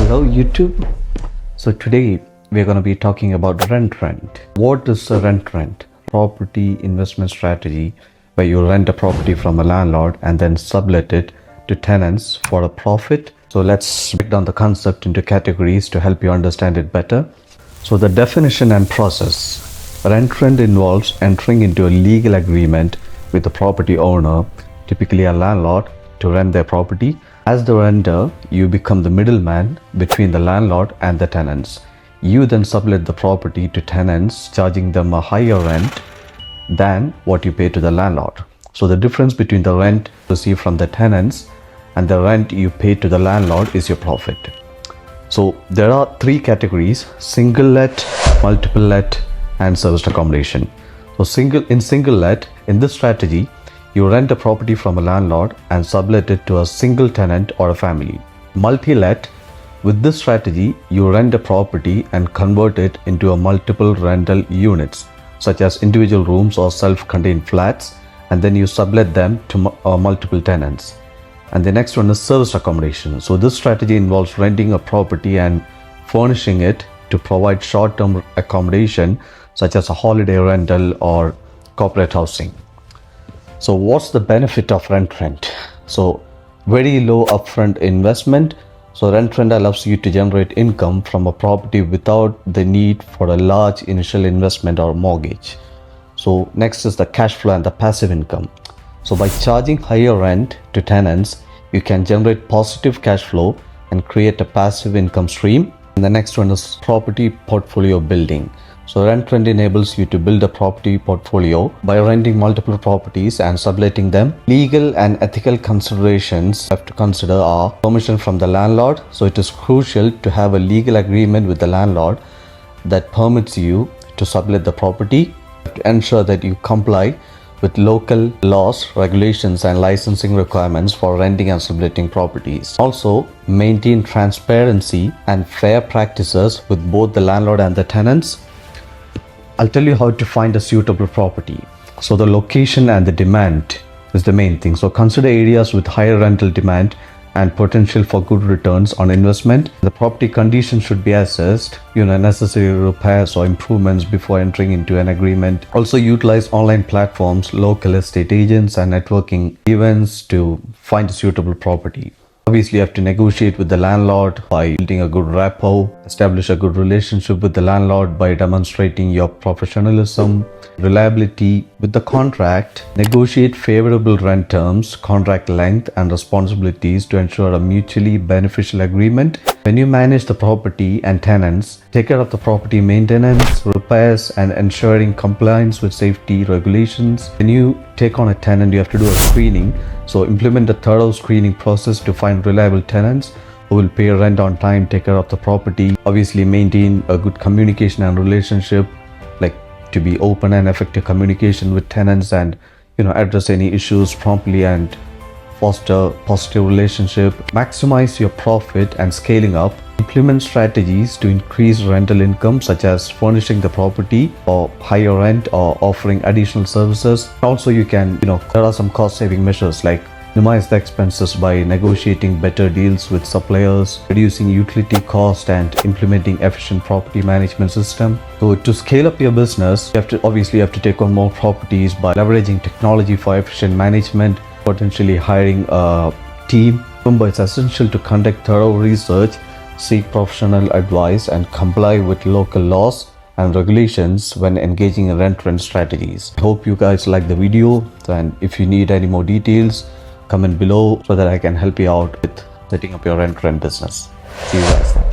Hello YouTube. So today we're going to be talking about rent. What is a rent? Property investment strategy where you rent a property from a landlord and then sublet it to tenants for a profit. So let's break down the concept into categories to help you understand it better. So the definition and process. Rent involves entering into a legal agreement with the property owner, typically a landlord, to rent their property. As the renter, you become the middleman between the landlord and the tenants. You then sublet the property to tenants, charging them a higher rent than what you pay to the landlord. So the difference between the rent received from the tenants and the rent you pay to the landlord is your profit. So there are three categories: single let, multiple let, and serviced accommodation. So single let, in this strategy, you rent a property from a landlord and sublet it to a single tenant or a family. Multi-let, with this strategy, you rent a property and convert it into a multiple rental units, such as individual rooms or self-contained flats, and then you sublet them to multiple tenants. And the next one is serviced accommodation. So this strategy involves renting a property and furnishing it to provide short-term accommodation, such as a holiday rental or corporate housing. So what's the benefit of rent? So very low upfront investment. So rent allows you to generate income from a property without the need for a large initial investment or mortgage. So next is the cash flow and the passive income. So by charging higher rent to tenants, you can generate positive cash flow and create a passive income stream. And the next one is property portfolio building. So rent enables you to build a property portfolio by renting multiple properties and subletting them. Legal and ethical considerations you have to consider are permission from the landlord. So it is crucial to have a legal agreement with the landlord that permits you to sublet the property, to ensure that you comply with local laws, regulations, and licensing requirements for renting and subletting properties. Also, maintain transparency and fair practices with both the landlord and the tenants. I'll tell you how to find a suitable property. So the location and the demand is the main thing. So consider areas with higher rental demand and potential for good returns on investment. The property condition should be assessed, necessary repairs or improvements before entering into an agreement. Also utilize online platforms, local estate agents, and networking events to find a suitable property. Obviously, you have to negotiate with the landlord by building a good rapport, establish a good relationship with the landlord by demonstrating your professionalism, reliability. With the contract, negotiate favorable rent terms, contract length, and responsibilities to ensure a mutually beneficial agreement. When you manage the property and tenants, take care of the property maintenance, repairs, and ensuring compliance with safety regulations. When you take on a tenant, you have to do a screening. So implement a thorough screening process to find reliable tenants who will pay rent on time, take care of the property. Obviously maintain a good communication and relationship, like to be open and effective communication with tenants, and address any issues promptly and foster positive relationship. Maximize your profit and scaling up. Implement strategies to increase rental income, such as furnishing the property or higher rent or offering additional services. Also, you can, there are some cost saving measures like minimize the expenses by negotiating better deals with suppliers, reducing utility cost, and implementing efficient property management system. So to scale up your business, you have to take on more properties by leveraging technology for efficient management, potentially hiring a team. Remember, it's essential to conduct thorough research, seek professional advice, and comply with local laws and regulations when engaging in rent strategies. I hope you guys like the video, and if you need any more details, comment below so that I can help you out with setting up your rent business. See you guys then.